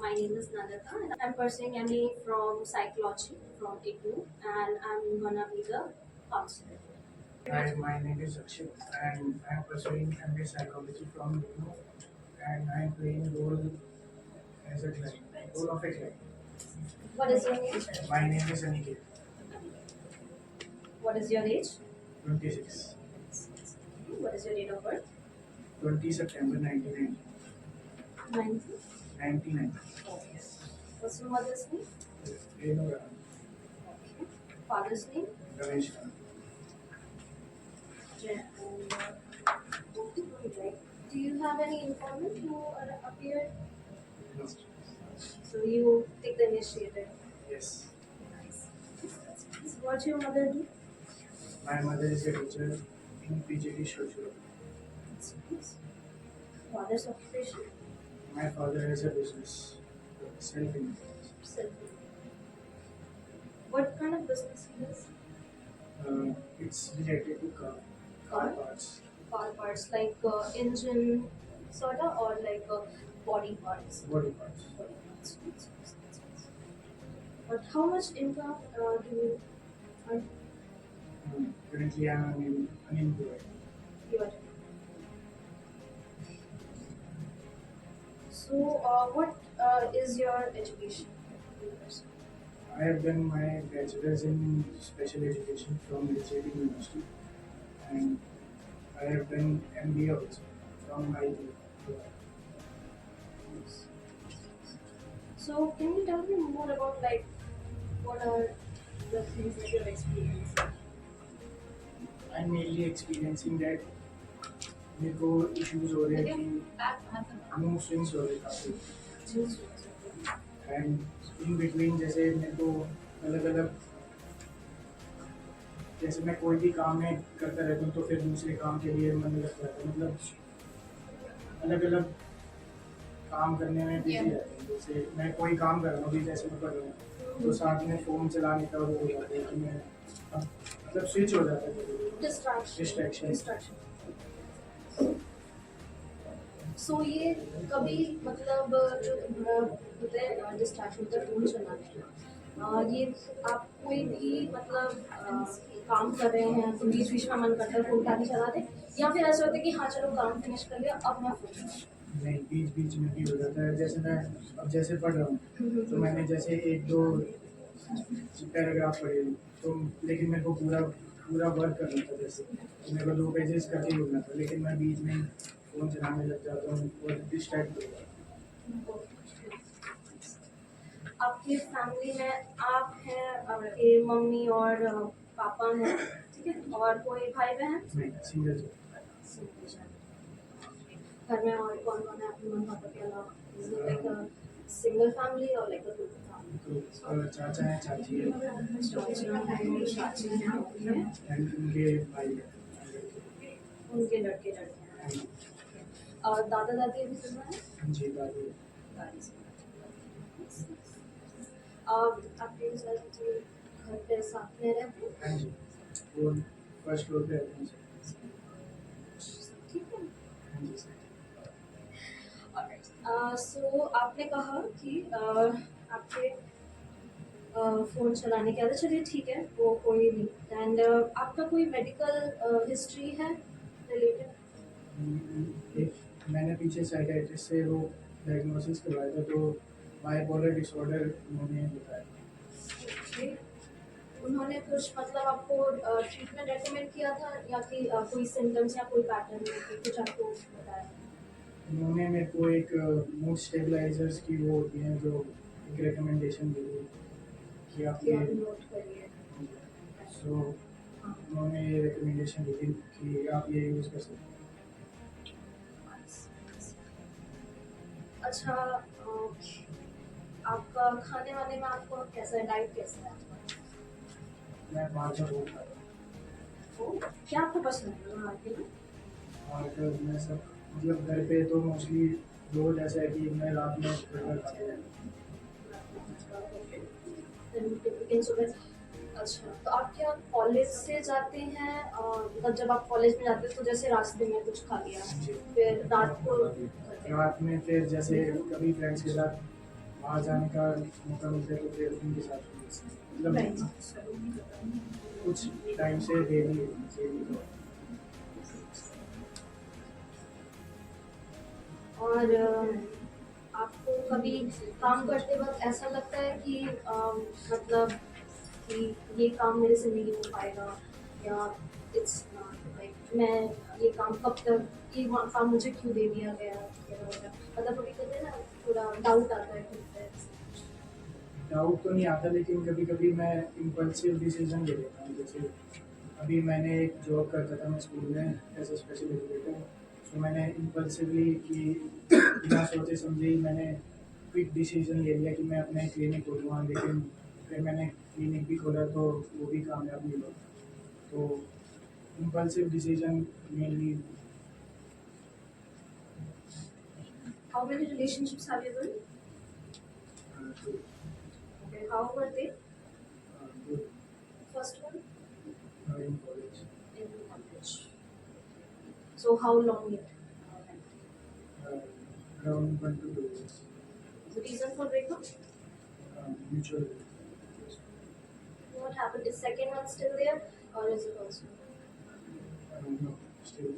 my name is Nandita and I'm pursuing MA from psychology from IGNOU and I'm gonna be the counselor. Hi, my name is Akshit and I am pursuing MA Psychology from UNO and I am playing role as a client, role of a client. What is your name? My name is Aniket, What is your age? 26, What is your date of birth? 20 September 1990, 90. 99. Okay. What's your mother's name? Renu Ram, Okay. Father's name? Ramesh Ram. Right. Do you have any informant who appeared? No. So you take the initiative. Yes. Nice. What your mother do? My mother is a teacher in PGT Social. Father's occupation? My father has a business, self-employed. Self. What kind of business he does? It's related to car parts, Car parts like engine sorta or like body parts. body parts. Body parts. But how much income do you earn? Currently, I am unemployed. You are. So what is your education? I have done my bachelor's in special education from HAD University and I have done MBA also from IIT. So can you tell me more about like what are the things that you're experiencing? I'm mainly experiencing that मेरे को issues हो रहे हैं कि mood swings हो रहे काफी and in between जैसे मेरे को अलग अलग जैसे मैं कोई भी काम में करता रहता हूँ तो फिर दूसरे काम के लिए मन लग जाता है मतलब अलग अलग काम करने में बिजी रहता हूँ जैसे मैं कोई काम कर रहा हूँ अभी जैसे मैं कर रहा हूँ तो साथ में फ़ोन चलाने का वो हो जाता है कि मैं मतलब स्विच हो जाता है डिस्ट्रैक्शन सो ये कभी मतलब जो होते हैं डिस्ट्रैक्शन होता है फोन चलाने ये आप कोई भी मतलब काम कर रहे हैं तो बीच बीच में मन करता है फोन उठा के चला दे या फिर ऐसा होता है कि हाँ चलो काम फिनिश कर लिया अब मैं फोन नहीं बीच बीच में भी हो जाता है जैसे मैं अब जैसे पढ़ रहा हूँ तो मैंने जैसे एक दो पैराग्राफ पढ़े तो लेकिन मेरे को पूरा पूरा वर्क करना था जैसे तो मेरे को 2 पेजेस करके ही होना था लेकिन मैं बीच में फ़ोन चलाने लग जाता हूँ और डिस्ट्रैक्ट हो जाता हूँ। आपकी फैमिली में आप हैं आपके मम्मी और पापा हैं ठीक है और कोई भाई बहन नहीं सिंगल घर में और कौन कौन है आपके मम्मी पापा के अलावा लाइक सिंगल फैमिली और लाइक अ तो चाचा हैं चाची हैं चाची हैं एंड उनके भाई हैं उनके लड़के लड़के हैं और दादा दादी अभी सुना है जी दादी दादी सुना और आपके घर पे साथ में रहते हैं हाँ जी वो फर्स्ट फ्लोर पे रहते हैं ठीक है हाँ जी सर सो आपने कहा कि आपके फ़ोन चलाने की आदत चलिए ठीक है वो कोई नहीं एंड आपका कोई मेडिकल हिस्ट्री है रिलेटेड एक मैंने पीछे साइकियाट्रिस्ट से वो डायग्नोसिस करवाया था तो बाइपोलर डिसऑर्डर उन्होंने बताया उन्होंने कुछ मतलब आपको ट्रीटमेंट रेकमेंड किया था या कि कोई सिम्टम्स या कोई पैटर्न कुछ आपको बताया उन्होंने मेरे को एक मूड स्टेबलाइजर्स की वो होती हैं जो एक रिकमेंडेशन दी थी कि आप कि ये आप नोट करिए सो उन्होंने ये रिकमेंडेशन दी थी कि आप ये यूज़ कर सकते हैं अच्छा आपका खाने वाने में आपको कैसा है डाइट कैसा है आपका मैं 5 और रोज खाता हूँ तो क्या आपको पसंद है मार्केट में और फिर मैं सब मतलब घर पे तो मोस्टली रोज ऐसा है कि मैं रात में बर्गर खाता हूँ लेकिन सुबह अच्छा तो आप क्या कॉलेज से जाते हैं मतलब जब आप कॉलेज में जाते हैं तो जैसे रास्ते में कुछ खा लिया जी फिर रात को रात में फिर जैसे कभी फ्रेंड्स के साथ बाहर जाने का मौका मिलता है तो फिर उनके साथ मतलब राइट। कुछ टाइम से डेली डेली और आपको कभी काम करते वक्त ऐसा लगता है कि मतलब कि ये काम मेरे से नहीं हो पाएगा, या इट्स लाइक मैं ये काम कब तक, काम मुझे क्यों दे दिया गया वगैरह वगैरह, मतलब कभी कहते हैं ना थोड़ा डाउट आता है खुद पे। डाउट तो नहीं आता, लेकिन कभी कभी मैं इम्पल्सिव डिसीजन ले लेता हूँ। जैसे अभी मैंने एक जॉब करता था मैं स्कूल में एज ए स्पेशल एजुकेटर, तो मैंने इम्पल्सिवली कि बिना सोचे समझे ही मैंने क्विक डिसीजन ले लिया कि मैं अपना एक क्लिनिक खोलूँगा, लेकिन फिर मैंने क्लिनिक भी खोला तो वो भी कामयाब नहीं हुआ। तो impulsive decision mainly. How many relationships have you built? Okay, how were they? First one in college in college. So how long it? Around 1 to 2 years The reason for breakup? Mutual. What happened? Is second one still there, or is it also? Know still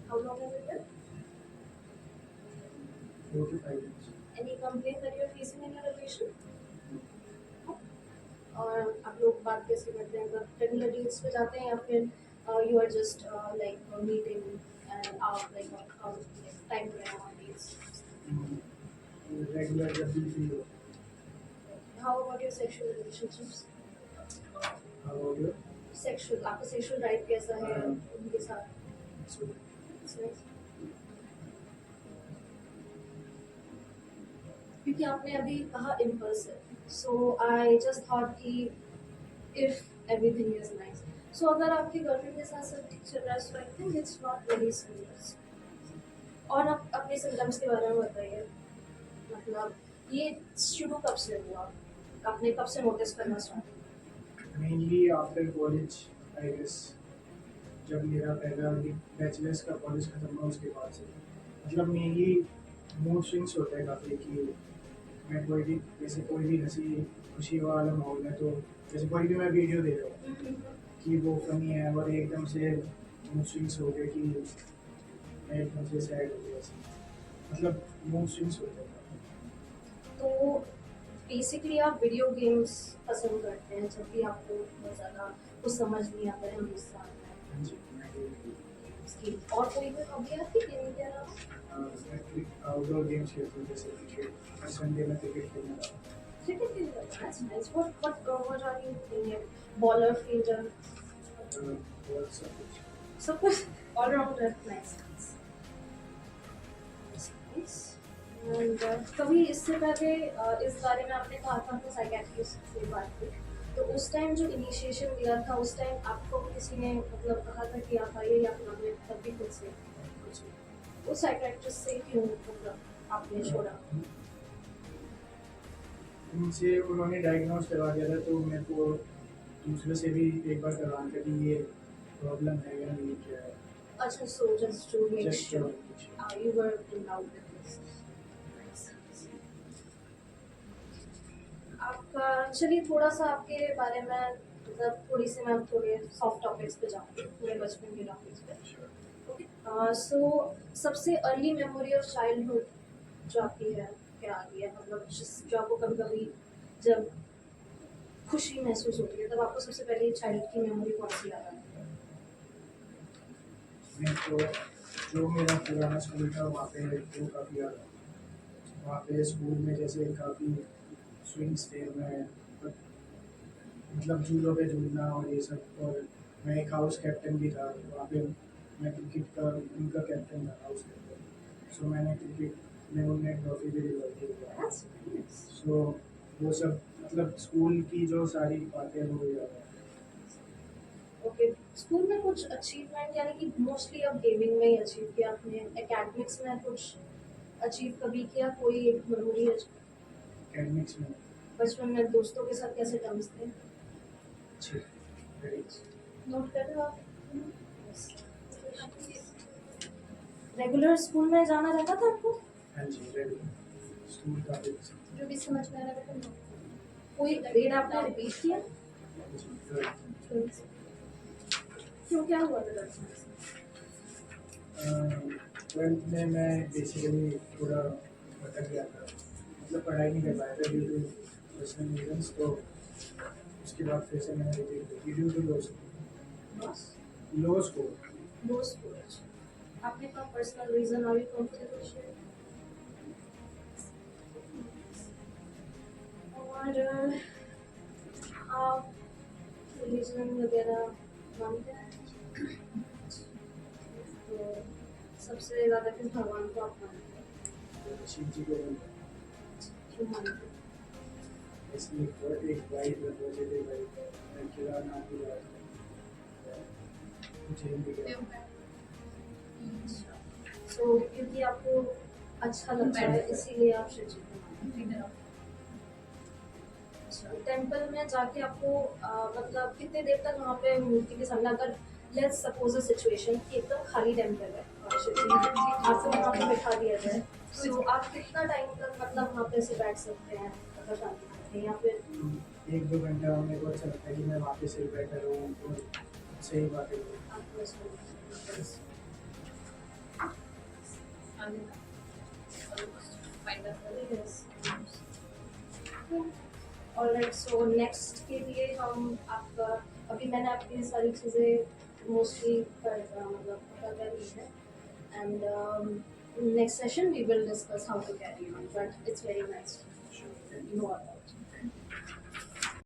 How long has it been? 4 to 5 years। Any complaint that you're facing in your relation? और आप लोग बात कैसे करते हैं, मतलब regular dates पे जाते हैं या फिर you are just like meeting and out like time to time on dates? Regular जब भी फ्री हो। How about your sexual relationships? How about you? Sexual, आपका सेक्सुअल राइट कैसा है उनके साथ? So, It's nice. क्योंकि आपने अभी कहा impulsive, so I just thought कि इफ एवरीथिंग इज नाइस, सो अगर आपकी गर्लफ्रेंड के साथ सब ठीक चल रहा है, so I think it's not very serious. और आप अपने सिम्टम्स के बारे में बताइए, मतलब ये शुरू कब से हुआ, आपने कब से नोटिस करना start? mainly after college, I guess, जब मेरा पहला बैचलर्स का कॉलेज खत्म हुआ उसके बाद से मतलब मेनली मूड स्विंग्स होता है काफ़ी कि मैं कोई भी जैसे कोई भी हंसी खुशी वाला माहौल है तो जैसे कोई भी मैं वीडियो देख रहा हूँ कि वो फनी है और एकदम से मूड स्विंग्स हो गए कि मैं एकदम से सैड हो गया ऐसे। मतलब मूड स्विंग्स होते हैं। तो बेसिकली आप वीडियो गेम्स पसंद करते हैं जब भी आपको बहुत ज़्यादा कुछ समझ नहीं आता है, गुस्सा आता है। हाँ जी, मैं उसकी और कोई भी हॉबी आपकी गेमिंग के अलावा? आउटडोर गेम्स खेलता हूँ जैसे क्रिकेट, संडे में क्रिकेट खेलने जाता हूँ। क्रिकेट खेलते हैं, that's nice. What are you playing? Bowler, fielder, और सब कुछ। सब कुछ, ऑलराउंडर, नाइस नाइस। एंड कभी इससे पहले इस बारे में आपने कहा था अपने साइकियाट्रिस्ट से बात की, तो उस टाइम जो इनिशिएशन दिया था उस टाइम आपको किसी ने मतलब कहा था कि आप आइए, या फिर आपने तब भी खुद से उस साइकियाट्रिस्ट से क्यों मतलब आपने छोड़ा? उनसे उन्होंने डायग्नोज करवा दिया था तो मेरे को दूसरे से भी एक बार करवाना था कि ये प्रॉब्लम है या नहीं क्या है। अच्छा, so just to make Just to sure make sure. you were in doubt with this. आपका चलिए थोड़ा सा आपके बारे में, मतलब थोड़ी सी मैं थोड़े सॉफ्ट टॉपिक्स पे जाऊँगी, पूरे बचपन के टॉपिक्स पे। ओके, सो सबसे अर्ली मेमोरी ऑफ चाइल्डहुड जो आपकी है क्या आ है, मतलब जो आपको कभी कभी जब खुशी महसूस होती है तब आपको सबसे पहले चाइल्ड की मेमोरी कौन सी याद आती है? मैं तो जो मेरा पुराना स्कूल था वहाँ पे वो काफ़ी याद है। वहाँ पे स्कूल में जैसे काफ़ी स्विंग्स थे, मैं मतलब झूलों पे झूलना और ये सब। और मैं एक हाउस कैप्टन भी था वहाँ पे, मैं क्रिकेट का उनका कैप्टन था, हाउस कैप्टन। सो मैंने क्रिकेट में उन्हें ट्रॉफी भी दिलवाई थी। That's nice. सो वो सब मतलब स्कूल की जो सारी बातें वो याद है। ओके, स्कूल में कुछ अचीवमेंट, यानी कि मोस्टली अब गेमिंग में ही अचीव किया आपने, एकेडमिक्स में कुछ अचीव कभी किया, कोई एक मेमोरी है? एकेडमिक्स में बचपन में दोस्तों के साथ कैसे टर्म्स थे? अच्छे very अच्छे। नोट कर रहे हो आप? रेगुलर स्कूल में जाना रहता था आपको? हाँ जी रेगुलर। स्कूल काफ़ी पसंद जो भी समझ में आ रहा है वो। कोई ग्रेड आपने रिपीट किया? है। क्यों, क्या हुआ था दरअसल? ट्वेल्थ में मैं बेसिकली थोड़ा भटक गया था, मतलब पढ़ाई नहीं कर पाया था ड्यू टू पर्सनल रीजंस। तो उसके बाद फिर से मैंने रिपीट की ड्यू टू बस लो स्कोर। दो स्टूडेंट्स। आपने अपना पर्सनल रीजन और कंफर्टेबल शेयर। और आप रिलीजन वगैरह मानते हैं? तो सबसे ज़्यादा किस भगवान को आप मानते हैं? शिव जी को क्यों मानते हैं? इसलिए एक वाइट पॉजिटिव वाइट मैं केदारनाथ भी गया था, मुझे हिंदी गया। तो क्योंकि आपको अच्छा लगता है इसीलिए आप शिव जी को मानते हैं। टेम्पल में जाके आपको मतलब कितने देर तक वहाँ पे मूर्ति के सामने, अगर लेट्स सपोज अ सिचुएशन कि एकदम खाली टेम्पल है और शिव जी आपको वहाँ पे बैठा दिया जाए, तो आप कितना टाइम तक मतलब वहाँ पे से बैठ सकते हैं मतलब शांति से, या फिर 1-2 घंटा मेरे को अच्छा लगता है कि मैं वहाँ पे सिर्फ बैठा रहूँ और सही बातें करूँ। आपको इसमें ऑलराइट, सो नेक्स्ट के लिए हम आपका, अभी मैंने आपकी सारी चीज़ें मोस्टली मतलब पता कर ली है, and next session we will discuss how to carry on, but it's very nice no